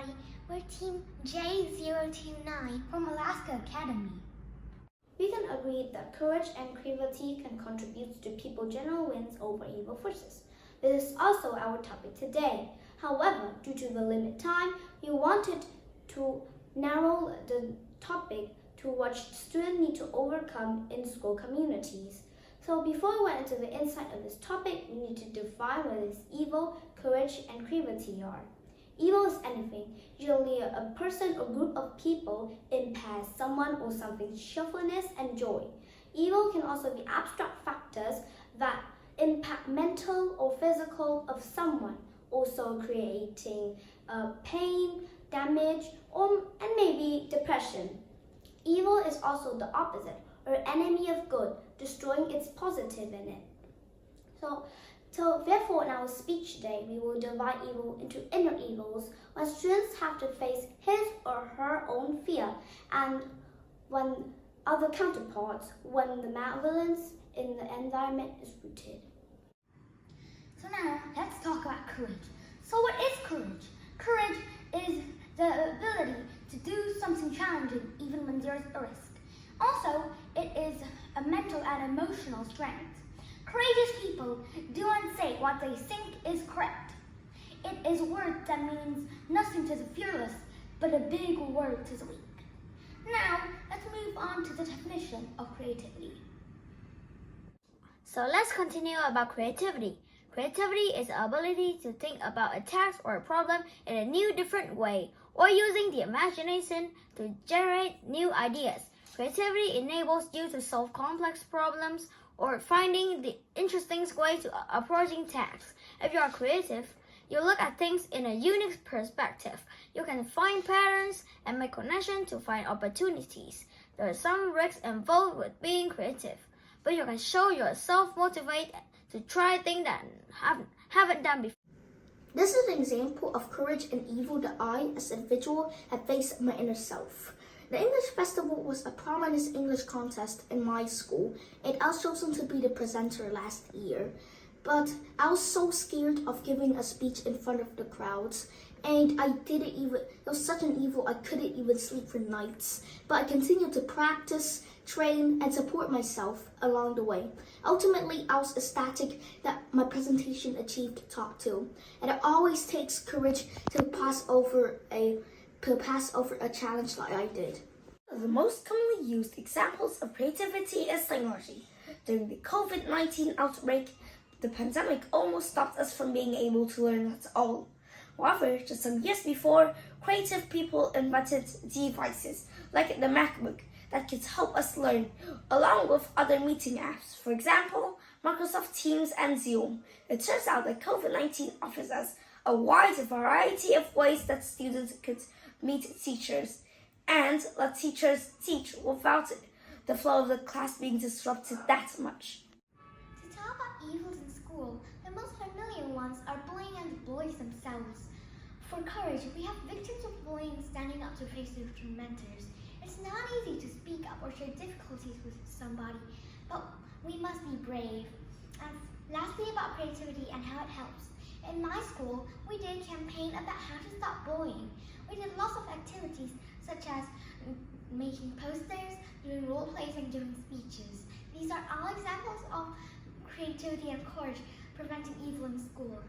everybody. We're Team J029 from Alaska Academy. We can agree that courage and creativity can contribute to people's general wins over evil forces. This is also our topic today. However, due to the limited time, we wanted to narrow the topic to what students need to overcome in school communities. So before we went into the insight of this topic, we need to define what is evil, courage, and creativity are. Evil is anything, usually a person or group of people, in past, someone or something's cheerfulness and joy. Evil can also be abstract factors that impact mental or physical of someone, also creating pain, damage, and maybe depression. Evil is also the opposite, or enemy of good, destroying its positive in it. So therefore, in our speech today, we will divide evil into inner evils, when students have to face his or her own fear, and when other counterparts, when the malevolence in the environment is rooted. So now, let's talk about courage. So what is courage? Courage is the ability to do something challenging even when there's a risk. Also, it is a mental and emotional strength. Courageous people do and say what they think is correct. It is a word that means nothing to the fearless, but a big word to the weak. Now, let's move on to the definition of creativity. So let's continue about creativity. Creativity is the ability to think about a task or a problem in a new, different way, or using the imagination to generate new ideas. Creativity enables you to solve complex problems or finding the interesting way to approaching tasks. If you are creative, you look at things in a unique perspective. You can find patterns and make connections to find opportunities. There are some risks involved with being creative, but you can show yourself motivated to try things that haven't done before. This is an example of courage and evil that I, as an individual, have faced my inner self. The English Festival was a prominent English contest in my school, and I was chosen to be the presenter last year. But I was so scared of giving a speech in front of the crowds, and it was such an evil, I couldn't even sleep for nights. But I continued to practice, train, and support myself along the way. Ultimately, I was ecstatic that my presentation achieved top 2. And it always takes courage to pass over a challenge like I did. The most commonly used examples of creativity is technology. During the COVID-19 outbreak, the pandemic almost stopped us from being able to learn at all. However, just some years before, creative people invented devices like the MacBook that could help us learn, along with other meeting apps. For example, Microsoft Teams and Zoom. It turns out that COVID-19 offers us a wide variety of ways that students could meet teachers and let teachers teach without the flow of the class being disrupted that much. To talk about evils in school, the most familiar ones are bullying and the bullies themselves. For courage, we have victims of bullying standing up to face their tormentors. It's not easy to speak up or share difficulties with somebody, but we must be brave. And lastly, about creativity and how it helps. In my school, we did a campaign about how to stop bullying. We did lots of activities such as making posters, doing role plays, and doing speeches. These are all examples of creativity and courage preventing evil in school.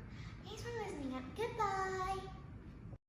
Thanks for listening and goodbye!